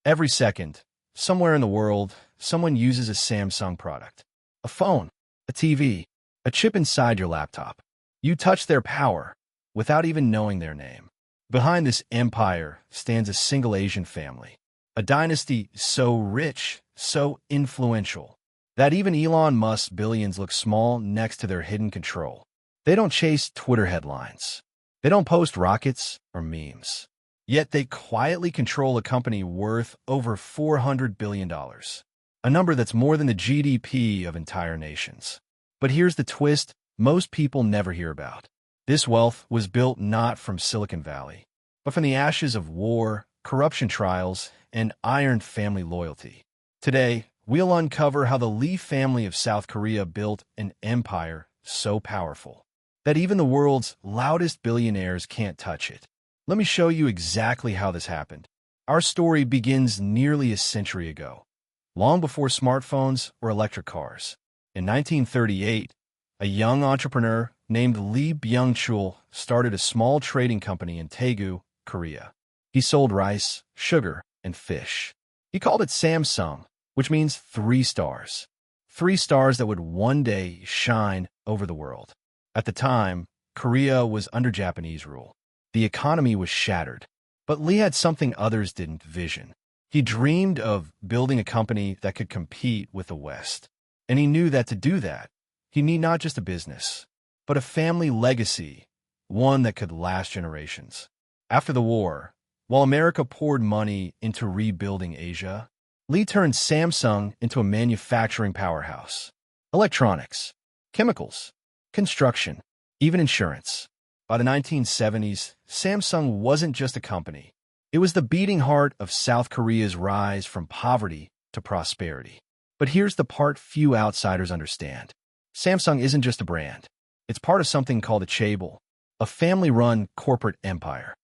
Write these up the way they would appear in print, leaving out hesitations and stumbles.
Every second, somewhere in the world, someone uses a Samsung product. A phone, a TV, a chip inside your laptop. You touch their power without even knowing their name. Behind this empire stands a single Asian family. A dynasty so rich, so influential, that even Elon Musk's billions look small next to their hidden control. They don't chase Twitter headlines. They don't post rockets or memes. Yet they quietly control a company worth over $400 billion, a number that's more than the GDP of entire nations. But here's the twist most people never hear about. This wealth was built not from Silicon Valley, but from the ashes of war, corruption trials, and iron family loyalty. Today, we'll uncover how the Lee family of South Korea built an empire so powerful that even the world's loudest billionaires can't touch it. Let me show you exactly how this happened. Our story begins nearly a century ago, long before smartphones or electric cars. In 1938, a young entrepreneur named Lee Byung-chul started a small trading company in Daegu, Korea. He sold rice, sugar, and fish. He called it Samsung, which means 3 stars. 3 stars that would one day shine over the world. At the time, Korea was under Japanese rule. The economy was shattered. But Lee had something others didn't vision. He dreamed of building a company that could compete with the West. And he knew that to do that, he need not just a business, but a family legacy, one that could last generations. After the war, while America poured money into rebuilding Asia, Lee turned Samsung into a manufacturing powerhouse. Electronics, chemicals, construction, even insurance. By the 1970s, Samsung wasn't just a company. It was the beating heart of South Korea's rise from poverty to prosperity. But here's the part few outsiders understand. Samsung isn't just a brand. It's part of something called a chaebol, a family-run corporate empire.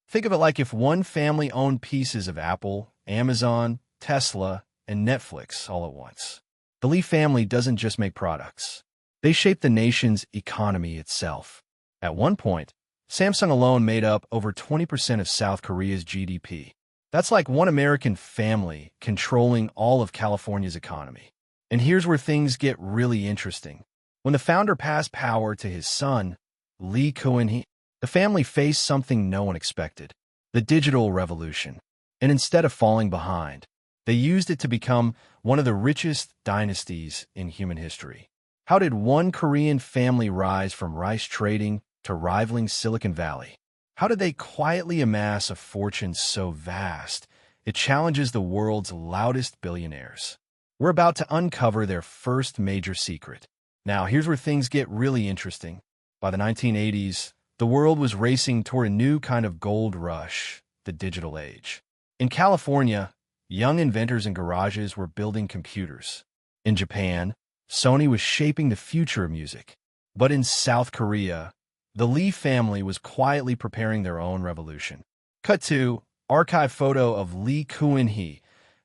Think of it like if one family owned pieces of Apple, Amazon, Tesla, and Netflix all at once. The Lee family doesn't just make products. They shape the nation's economy itself. At one point, Samsung alone made up over 20% of South Korea's GDP. That's like one American family controlling all of California's economy. And here's where things get really interesting. When the founder passed power to his son, Lee Kuan-hee, the family faced something no one expected, the digital revolution. And instead of falling behind, they used it to become one of the richest dynasties in human history. How did one Korean family rise from rice trading to rivaling Silicon Valley? How did they quietly amass a fortune so vast it challenges the world's loudest billionaires? We're about to uncover their first major secret. Now, here's where things get really interesting. By the 1980s, the world was racing toward a new kind of gold rush, the digital age. In California, young inventors in garages were building computers. In Japan, Sony was shaping the future of music. But in South Korea, the Lee family was quietly preparing their own revolution. Cut to archive photo of Lee Kuan-hee,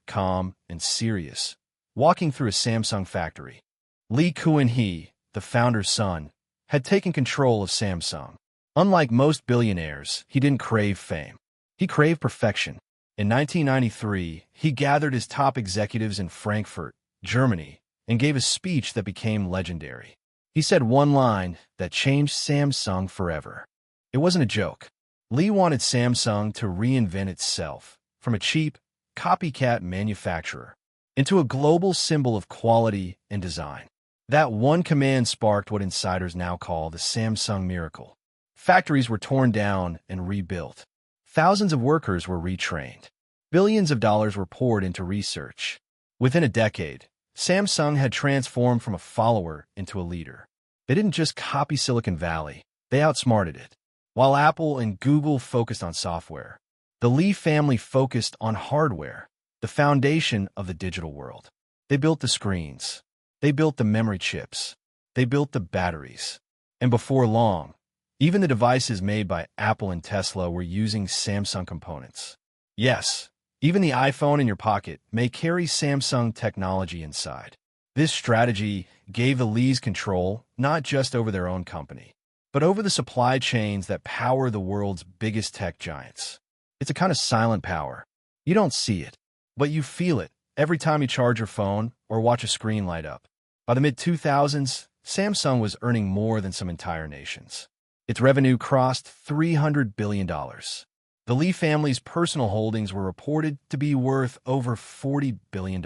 calm and serious, walking through a Samsung factory. Lee Kuan-hee, the founder's son, had taken control of Samsung. Unlike most billionaires, he didn't crave fame. He craved perfection. In 1993, he gathered his top executives in Frankfurt, Germany, and gave a speech that became legendary. He said one line that changed Samsung forever. It wasn't a joke. Lee wanted Samsung to reinvent itself from a cheap, copycat manufacturer into a global symbol of quality and design. That one command sparked what insiders now call the Samsung miracle. Factories were torn down and rebuilt. Thousands of workers were retrained. Billions of dollars were poured into research. Within a decade, Samsung had transformed from a follower into a leader. They didn't just copy Silicon Valley, they outsmarted it. While Apple and Google focused on software, the Lee family focused on hardware, the foundation of the digital world. They built the screens. They built the memory chips. They built the batteries. And before long, even the devices made by Apple and Tesla were using Samsung components. Yes, even the iPhone in your pocket may carry Samsung technology inside. This strategy gave the Lees control not just over their own company, but over the supply chains that power the world's biggest tech giants. It's a kind of silent power. You don't see it, but you feel it every time you charge your phone or watch a screen light up. By the mid-2000s, Samsung was earning more than some entire nations. Its revenue crossed $300 billion. The Lee family's personal holdings were reported to be worth over $40 billion.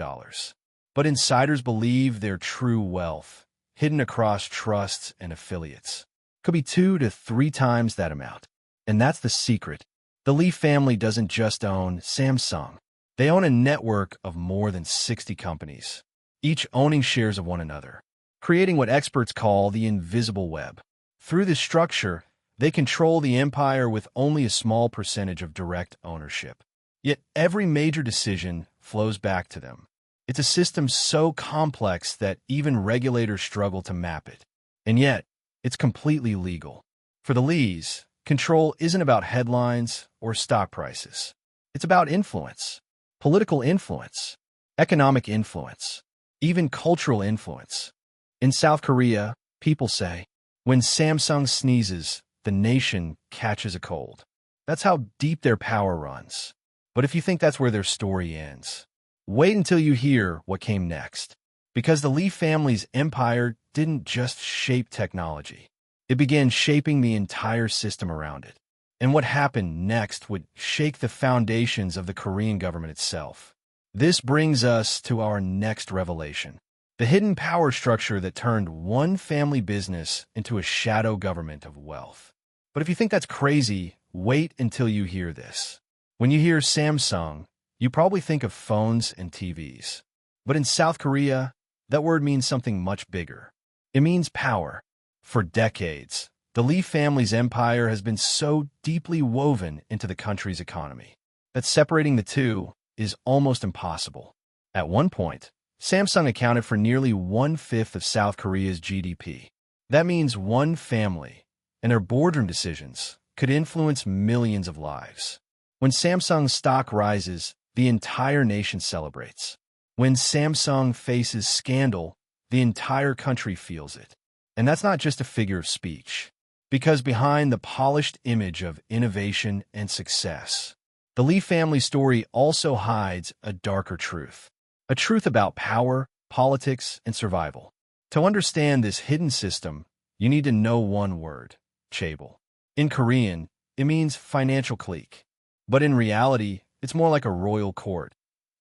But insiders believe their true wealth, hidden across trusts and affiliates, could be 2 to 3 times that amount. And that's the secret. The Lee family doesn't just own Samsung. They own a network of more than 60 companies, each owning shares of one another, creating what experts call the invisible web. Through this structure, they control the empire with only a small percentage of direct ownership. Yet every major decision flows back to them. It's a system so complex that even regulators struggle to map it. And yet, it's completely legal. For the Lees, control isn't about headlines or stock prices. It's about influence, political influence, economic influence, even cultural influence. In South Korea, people say, when Samsung sneezes, the nation catches a cold. That's how deep their power runs. But if you think that's where their story ends, wait until you hear what came next. Because the Lee family's empire didn't just shape technology. It began shaping the entire system around it. And what happened next would shake the foundations of the Korean government itself. This brings us to our next revelation. The hidden power structure that turned one family business into a shadow government of wealth. But if you think that's crazy, wait until you hear this. When you hear Samsung, you probably think of phones and TVs. But in South Korea, that word means something much bigger. It means power. For decades, the Lee family's empire has been so deeply woven into the country's economy that separating the two is almost impossible. At one point, Samsung accounted for nearly 1/5 of South Korea's GDP. That means one family and their boardroom decisions could influence millions of lives. When Samsung's stock rises, the entire nation celebrates. When Samsung faces scandal, the entire country feels it. And that's not just a figure of speech, because behind the polished image of innovation and success, the Lee family story also hides a darker truth. A truth about power, politics, and survival. To understand this hidden system, you need to know one word: chaebol. In Korean, it means financial clique. But in reality, it's more like a royal court,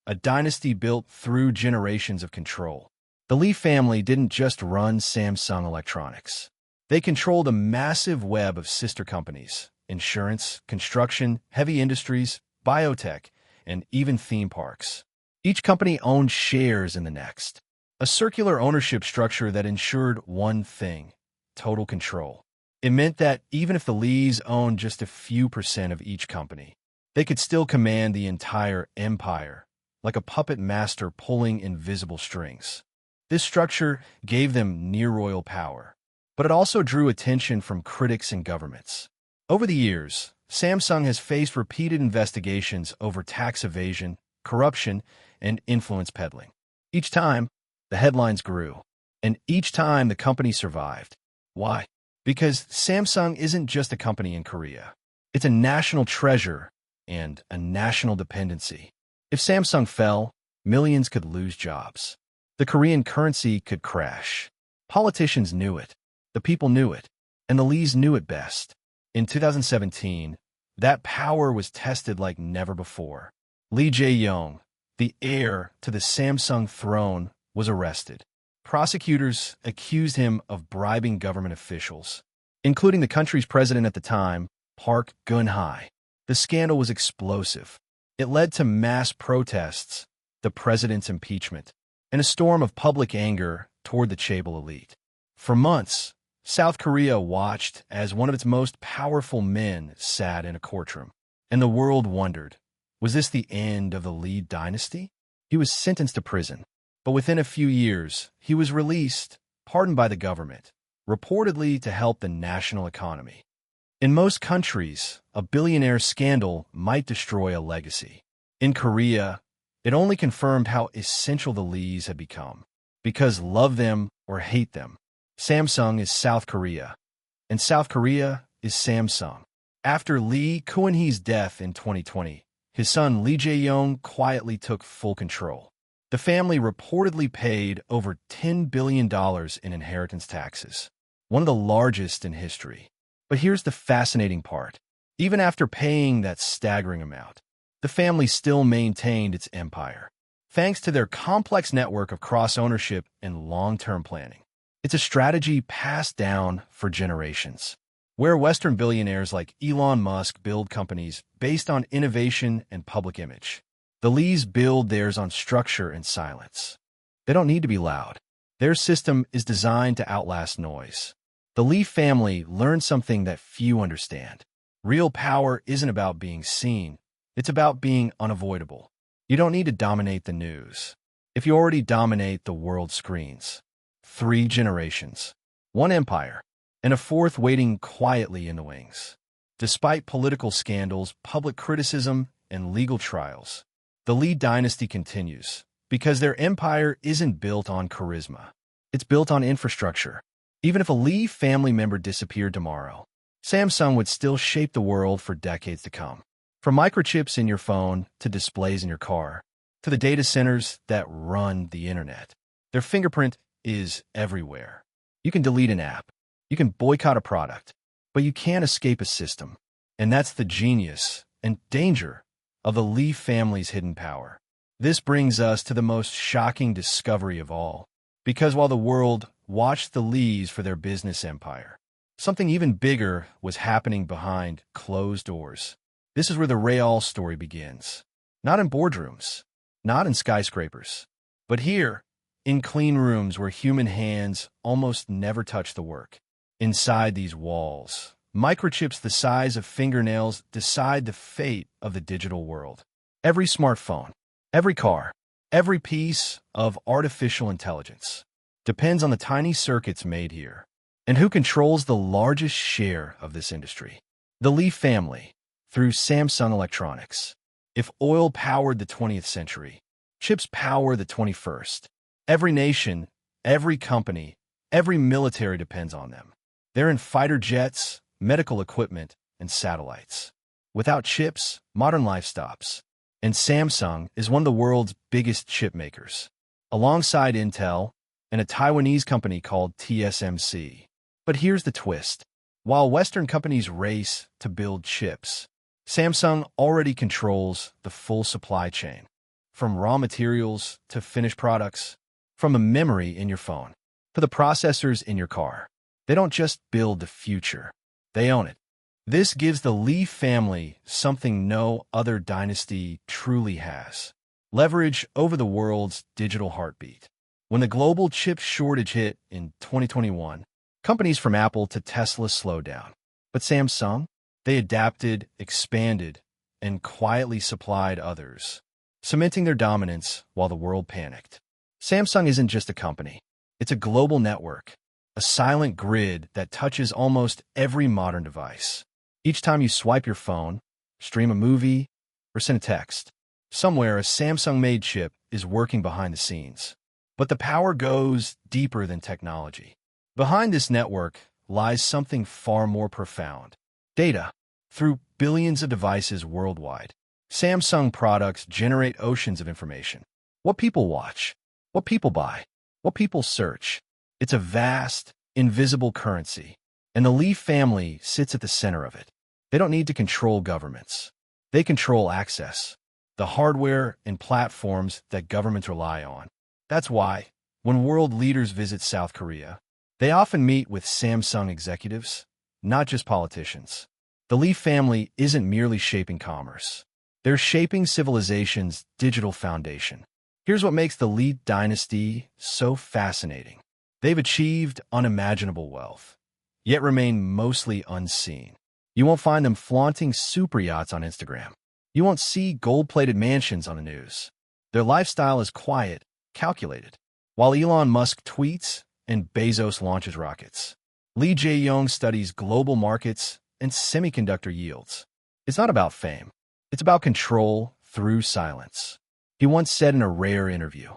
a dynasty built through generations of control. The Lee family didn't just run Samsung Electronics. They controlled a massive web of sister companies: insurance, construction, heavy industries, biotech, and even theme parks. Each company owned shares in the next, a circular ownership structure that ensured one thing: total control. It meant that even if the Lees owned just a few percent of each company, they could still command the entire empire, like a puppet master pulling invisible strings. This structure gave them near-royal power, but it also drew attention from critics and governments. Over the years, Samsung has faced repeated investigations over tax evasion, corruption, and influence peddling. Each time, the headlines grew, and each time the company survived. Why? Because Samsung isn't just a company in Korea. It's a national treasure and a national dependency. If Samsung fell, millions could lose jobs. The Korean currency could crash. Politicians knew it. The people knew it. And the Lees knew it best. In 2017, that power was tested like never before. Lee Jae-yong, the heir to the Samsung throne, was arrested. Prosecutors accused him of bribing government officials, including the country's president at the time, Park Geun-hye. The scandal was explosive. It led to mass protests, the president's impeachment, and a storm of public anger toward the chaebol elite. For months, South Korea watched as one of its most powerful men sat in a courtroom, and the world wondered, was this the end of the Lee dynasty? He was sentenced to prison, but within a few years, he was released, pardoned by the government, reportedly to help the national economy. In most countries, a billionaire scandal might destroy a legacy. In Korea, it only confirmed how essential the Lees had become. Because love them or hate them, Samsung is South Korea, and South Korea is Samsung. After Lee Kuan-hee's death in 2020, his son Lee Jae-yong quietly took full control. The family reportedly paid over $10 billion in inheritance taxes, one of the largest in history. But here's the fascinating part. Even after paying that staggering amount, the family still maintained its empire, thanks to their complex network of cross-ownership and long-term planning. It's a strategy passed down for generations, where Western billionaires like Elon Musk build companies based on innovation and public image. The Lees build theirs on structure and silence. They don't need to be loud. Their system is designed to outlast noise. The Lee family learned something that few understand. Real power isn't about being seen. It's about being unavoidable. You don't need to dominate the news if you already dominate the world screens. 3 generations, 1 empire, and a 4th waiting quietly in the wings. Despite political scandals, public criticism, and legal trials, the Lee dynasty continues because their empire isn't built on charisma. It's built on infrastructure. Even if a Lee family member disappeared tomorrow, Samsung would still shape the world for decades to come. From microchips in your phone to displays in your car, to the data centers that run the internet, their fingerprint is everywhere. You can delete an app, you can boycott a product, but you can't escape a system. And that's the genius and danger of the Lee family's hidden power. This brings us to the most shocking discovery of all. Because while the world watched the Lees for their business empire, something even bigger was happening behind closed doors. This is where the real story begins. Not in boardrooms, not in skyscrapers, but here, in clean rooms where human hands almost never touch the work. Inside these walls, microchips the size of fingernails decide the fate of the digital world. Every smartphone, every car, every piece of artificial intelligence depends on the tiny circuits made here. And who controls the largest share of this industry? The Lee family, through Samsung Electronics. If oil powered the 20th century, chips power the 21st. Every nation, every company, every military depends on them. They're in fighter jets, medical equipment, and satellites. Without chips, modern life stops. And Samsung is one of the world's biggest chip makers, alongside Intel and a Taiwanese company called TSMC. But here's the twist. While Western companies race to build chips, Samsung already controls the full supply chain, from raw materials to finished products, from a memory in your phone to the processors in your car. They don't just build the future, they own it. This gives the Lee family something no other dynasty truly has: leverage over the world's digital heartbeat. When the global chip shortage hit in 2021, companies from Apple to Tesla slowed down. But Samsung? They adapted, expanded, and quietly supplied others, cementing their dominance while the world panicked. Samsung isn't just a company. It's a global network, a silent grid that touches almost every modern device. Each time you swipe your phone, stream a movie, or send a text, somewhere a Samsung-made chip is working behind the scenes. But the power goes deeper than technology. Behind this network lies something far more profound: data. Through billions of devices worldwide, Samsung products generate oceans of information. What people watch, what people buy, what people search. It's a vast, invisible currency, and the Lee family sits at the center of it. They don't need to control governments. They control access, the hardware and platforms that governments rely on. That's why, when world leaders visit South Korea, they often meet with Samsung executives, not just politicians. The Lee family isn't merely shaping commerce. They're shaping civilization's digital foundation. Here's what makes the Lee dynasty so fascinating. They've achieved unimaginable wealth, yet remain mostly unseen. You won't find them flaunting super yachts on Instagram. You won't see gold-plated mansions on the news. Their lifestyle is quiet, calculated. While Elon Musk tweets and Bezos launches rockets, Lee Jae-yong studies global markets and semiconductor yields. It's not about fame. It's about control through silence. He once said in a rare interview,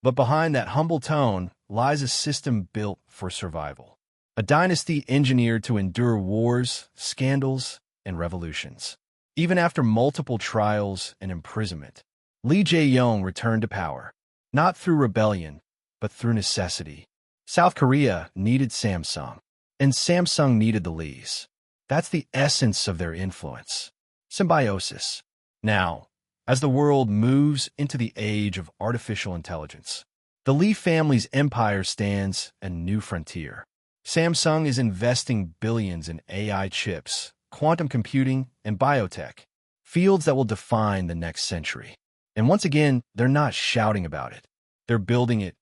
but behind that humble tone lies a system built for survival. A dynasty engineered to endure wars, scandals, and revolutions. Even after multiple trials and imprisonment, Lee Jae-yong returned to power, not through rebellion, but through necessity. South Korea needed Samsung, and Samsung needed the Lees. That's the essence of their influence. Symbiosis. Now, as the world moves into the age of artificial intelligence, the Lee family's empire stands a new frontier. Samsung is investing billions in AI chips, quantum computing, and biotech, fields that will define the next century. And once again, they're not shouting about it. They're building it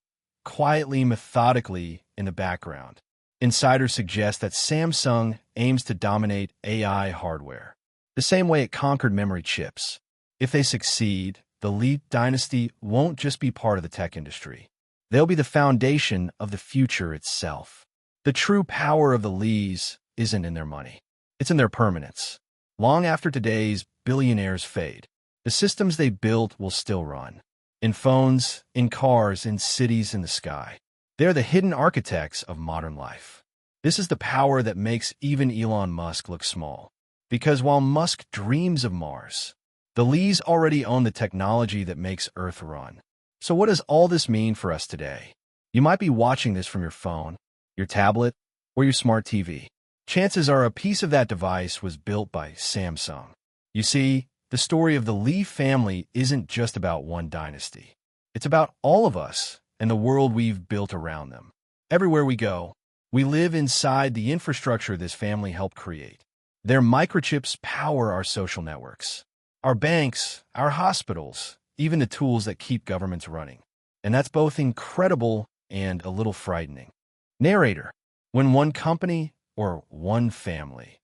quietly, methodically in the background. Insiders suggest that Samsung aims to dominate AI hardware, the same way it conquered memory chips. If they succeed, the ELiTE dynasty won't just be part of the tech industry. They'll be the foundation of the future itself. The true power of the Lees isn't in their money. It's in their permanence. Long after today's billionaires fade, the systems they built will still run. In phones, in cars, in cities, in the sky. They're the hidden architects of modern life. This is the power that makes even Elon Musk look small. Because while Musk dreams of Mars, the Lees already own the technology that makes Earth run. So what does all this mean for us today? You might be watching this from your phone, your tablet, or your smart TV. Chances are a piece of that device was built by Samsung. You see, the story of the Lee family isn't just about one dynasty. It's about all of us and the world we've built around them. Everywhere we go, we live inside the infrastructure this family helped create. Their microchips power our social networks, our banks, our hospitals, even the tools that keep governments running. And that's both incredible and a little frightening. Narrator, when one company or one family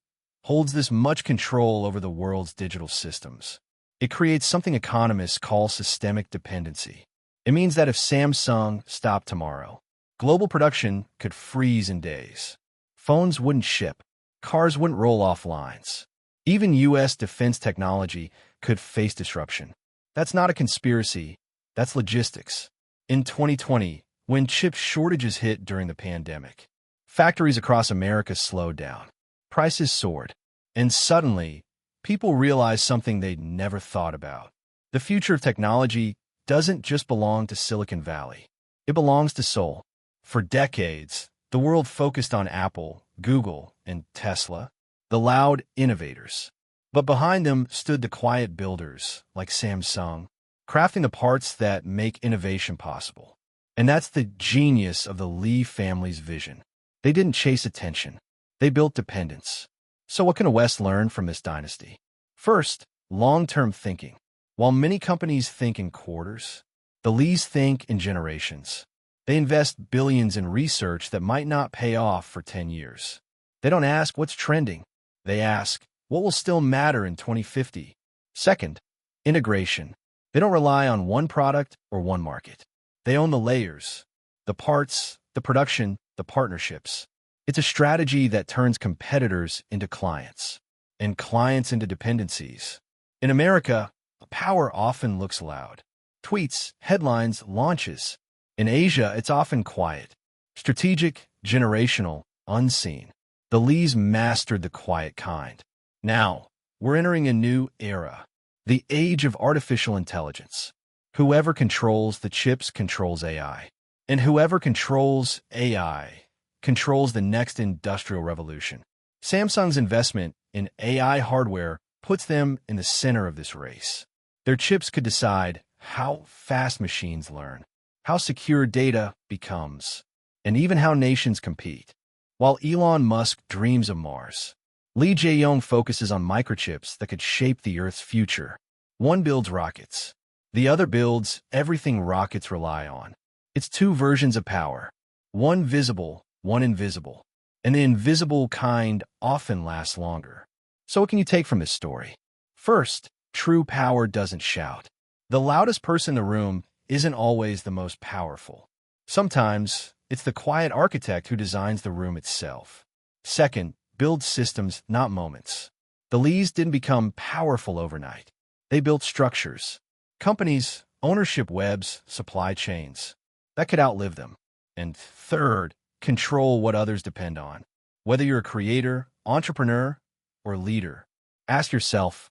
holds this much control over the world's digital systems, it creates something economists call systemic dependency. It means that if Samsung stopped tomorrow, global production could freeze in days. Phones wouldn't ship, cars wouldn't roll off lines. Even U.S. defense technology could face disruption. That's not a conspiracy, that's logistics. In 2020, when chip shortages hit during the pandemic, factories across America slowed down. Prices soared. And suddenly, people realized something they'd never thought about. The future of technology doesn't just belong to Silicon Valley. It belongs to Seoul. For decades, the world focused on Apple, Google, and Tesla, the loud innovators. But behind them stood the quiet builders, like Samsung, crafting the parts that make innovation possible. And that's the genius of the Lee family's vision. They didn't chase attention. They built dependence. So what can the West learn from this dynasty? First, long-term thinking. While many companies think in quarters, the Lees think in generations. They invest billions in research that might not pay off for 10 years. They don't ask what's trending. They ask, what will still matter in 2050? Second, integration. They don't rely on one product or one market. They own the layers, the parts, the production, the partnerships. It's a strategy that turns competitors into clients, and clients into dependencies. In America, power often looks loud. Tweets, headlines, launches. In Asia, it's often quiet. Strategic, generational, unseen. The Lees mastered the quiet kind. Now, we're entering a new era. The age of artificial intelligence. Whoever controls the chips controls AI. And whoever controls AI controls the next industrial revolution. Samsung's investment in AI hardware puts them in the center of this race. Their chips could decide how fast machines learn, how secure data becomes, and even how nations compete. While Elon Musk dreams of Mars, Lee Jae-yong focuses on microchips that could shape the Earth's future. One builds rockets. The other builds everything rockets rely on. It's two versions of power. One visible, one invisible. And the invisible kind often lasts longer. So what can you take from this story? First, true power doesn't shout. The loudest person in the room isn't always the most powerful. Sometimes, it's the quiet architect who designs the room itself. Second, build systems, not moments. The Lees didn't become powerful overnight. They built structures, companies, ownership webs, supply chains that could outlive them. And third, control what others depend on. Whether you're a creator, entrepreneur, or leader, ask yourself,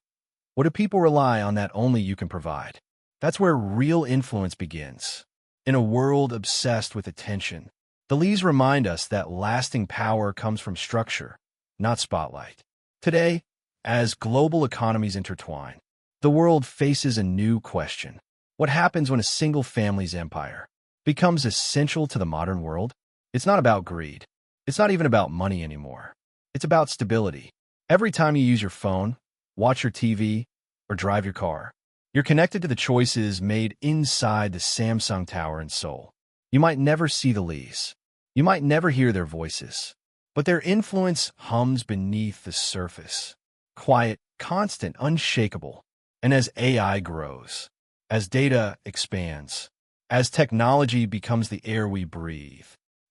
Or do people rely on that only you can provide? That's where real influence begins. In a world obsessed with attention, the Lees remind us that lasting power comes from structure, not spotlight. Today, as global economies intertwine, the world faces a new question. What happens when a single family's empire becomes essential to the modern world? It's not about greed. It's not even about money anymore. It's about stability. Every time you use your phone, watch your TV, or drive your car, you're connected to the choices made inside the Samsung Tower in Seoul. You might never see the Lees. You might never hear their voices. But their influence hums beneath the surface. Quiet, constant, unshakable. And as AI grows, as data expands, as technology becomes the air we breathe,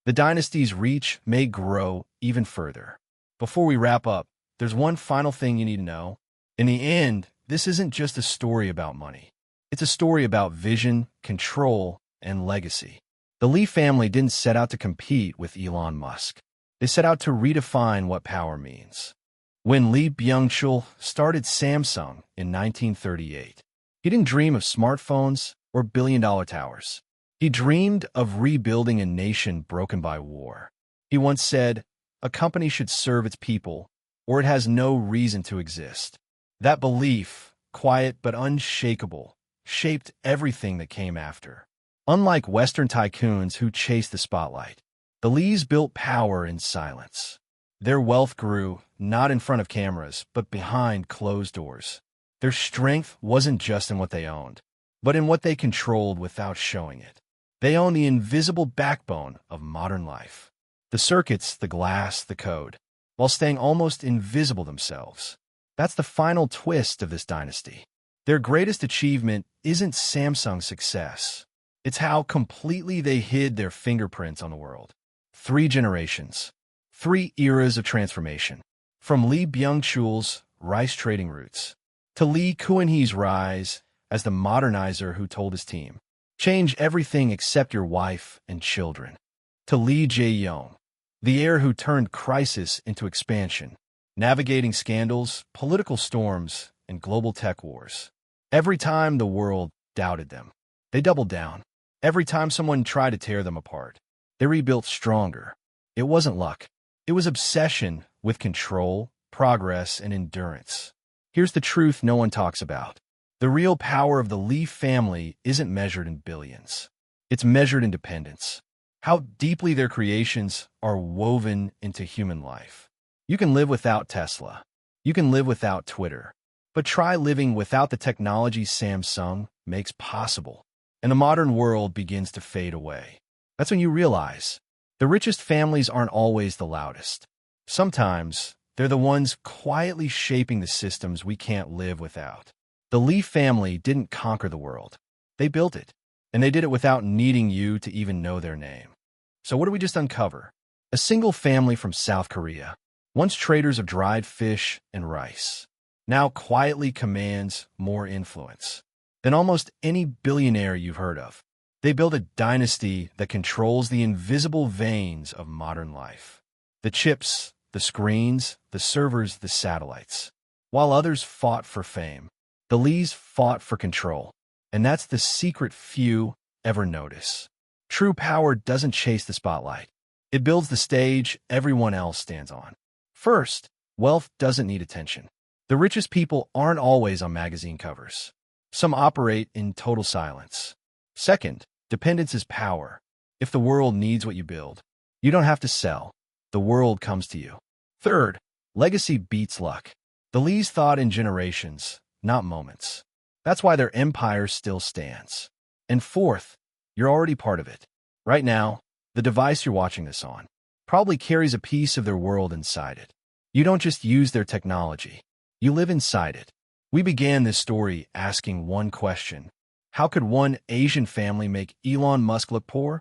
the dynasty's reach may grow even further. Before we wrap up, there's one final thing you need to know. In the end, this isn't just a story about money. It's a story about vision, control, and legacy. The Lee family didn't set out to compete with Elon Musk. They set out to redefine what power means. When Lee Byung-chul started Samsung in 1938, he didn't dream of smartphones or billion-dollar towers. He dreamed of rebuilding a nation broken by war. He once said, "A company should serve its people, or it has no reason to exist." That belief, quiet but unshakable, shaped everything that came after. Unlike Western tycoons who chased the spotlight, the Lees built power in silence. Their wealth grew, not in front of cameras, but behind closed doors. Their strength wasn't just in what they owned, but in what they controlled without showing it. They owned the invisible backbone of modern life. The circuits, the glass, the code, while staying almost invisible themselves. That's the final twist of this dynasty. Their greatest achievement isn't Samsung's success. It's how completely they hid their fingerprints on the world. 3 generations. 3 eras of transformation. From Lee Byung-chul's rice trading roots to Lee Kuan-hee's rise as the modernizer who told his team, "Change everything except your wife and children." To Lee Jae-yong, the heir who turned crisis into expansion, navigating scandals, political storms, and global tech wars. Every time the world doubted them, they doubled down. Every time someone tried to tear them apart, they rebuilt stronger. It wasn't luck. It was obsession with control, progress, and endurance. Here's the truth no one talks about. The real power of the Lee family isn't measured in billions. It's measured in dependence. How deeply their creations are woven into human life. You can live without Tesla. You can live without Twitter. But try living without the technology Samsung makes possible, and the modern world begins to fade away. That's when you realize the richest families aren't always the loudest. Sometimes they're the ones quietly shaping the systems we can't live without. The Lee family didn't conquer the world. They built it, and they did it without needing you to even know their name. So what did we just uncover? A single family from South Korea, once traders of dried fish and rice, now quietly commands more influence than almost any billionaire you've heard of. They built a dynasty that controls the invisible veins of modern life. The chips, the screens, the servers, the satellites. While others fought for fame, the Lees fought for control. And that's the secret few ever notice. True power doesn't chase the spotlight. It builds the stage everyone else stands on. First, wealth doesn't need attention. The richest people aren't always on magazine covers. Some operate in total silence. Second, dependence is power. If the world needs what you build, you don't have to sell. The world comes to you. Third, legacy beats luck. The Lees thought in generations, not moments. That's why their empire still stands. And fourth, you're already part of it. Right now, the device you're watching this on probably carries a piece of their world inside it. You don't just use their technology. You live inside it. We began this story asking one question. How could one Asian family make Elon Musk look poor?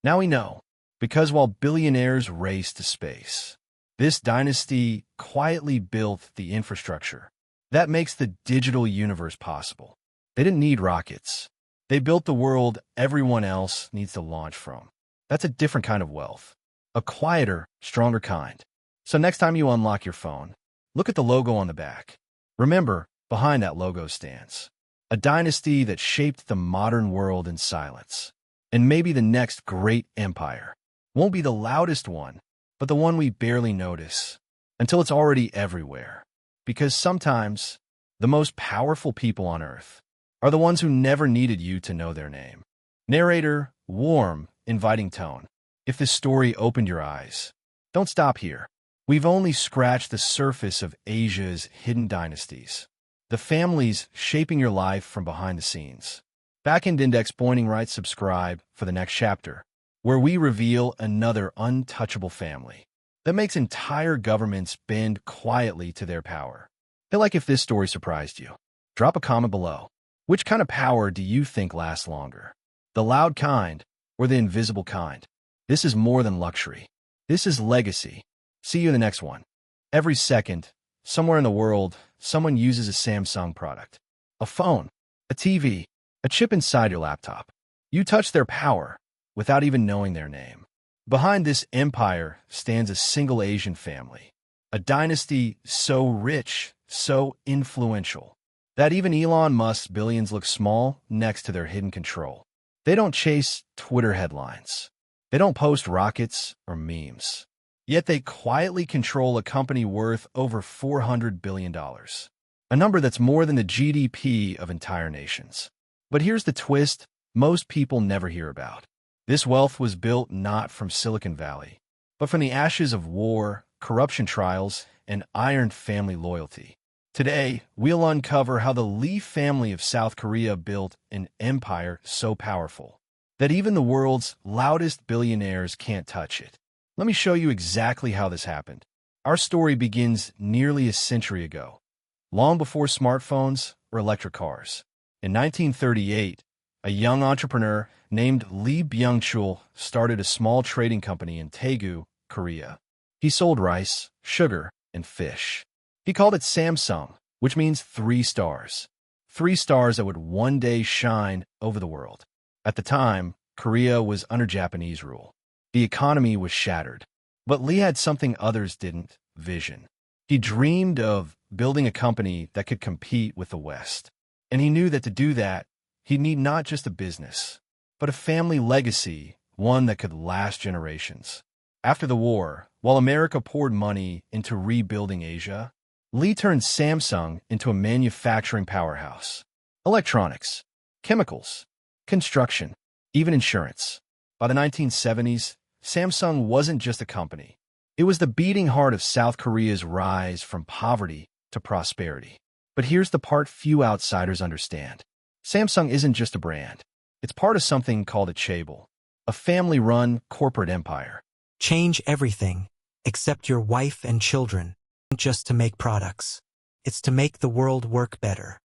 Now we know. Because while billionaires race to space, this dynasty quietly built the infrastructure that makes the digital universe possible. They didn't need rockets. They built the world everyone else needs to launch from. That's a different kind of wealth. A quieter, stronger kind. So next time you unlock your phone, look at the logo on the back. Remember, behind that logo stands. A dynasty that shaped the modern world in silence. And maybe the next great empire won't be the loudest one, but the one we barely notice until it's already everywhere. Because sometimes the most powerful people on earth are the ones who never needed you to know their name. Narrator, warm, inviting tone. If this story opened your eyes, don't stop here. We've only scratched the surface of Asia's hidden dynasties. The families shaping your life from behind the scenes. Backend Index pointing right, subscribe for the next chapter, where we reveal another untouchable family that makes entire governments bend quietly to their power. Feel like if this story surprised you, drop a comment below. Which kind of power do you think lasts longer? The loud kind or the invisible kind? This is more than luxury. This is legacy. See you in the next one. Every second, somewhere in the world, someone uses a Samsung product. A phone, a TV, a chip inside your laptop. You touch their power without even knowing their name. Behind this empire stands a single Asian family. A dynasty so rich, so influential, that even Elon Musk's billions look small next to their hidden control. They don't chase Twitter headlines. They don't post rockets or memes. Yet they quietly control a company worth over $400 billion, a number that's more than the GDP of entire nations. But here's the twist most people never hear about. This wealth was built not from Silicon Valley, but from the ashes of war, corruption trials, and iron family loyalty. Today, we'll uncover how the Lee family of South Korea built an empire so powerful that even the world's loudest billionaires can't touch it. Let me show you exactly how this happened. Our story begins nearly a century ago, long before smartphones or electric cars. In 1938, a young entrepreneur named Lee Byung-chul started a small trading company in Daegu, Korea. He sold rice, sugar, and fish. He called it Samsung, which means 3 stars. 3 stars that would one day shine over the world. At the time, Korea was under Japanese rule. The economy was shattered. But Lee had something others didn't: vision. He dreamed of building a company that could compete with the West. And he knew that to do that, he'd need not just a business, but a family legacy, one that could last generations. After the war, while America poured money into rebuilding Asia, Lee turned Samsung into a manufacturing powerhouse. Electronics, chemicals, construction, even insurance. By the 1970s, Samsung wasn't just a company. It was the beating heart of South Korea's rise from poverty to prosperity. But here's the part few outsiders understand. Samsung isn't just a brand. It's part of something called a chaebol, a family-run corporate empire. Change everything, except your wife and children, just to make products. It's to make the world work better.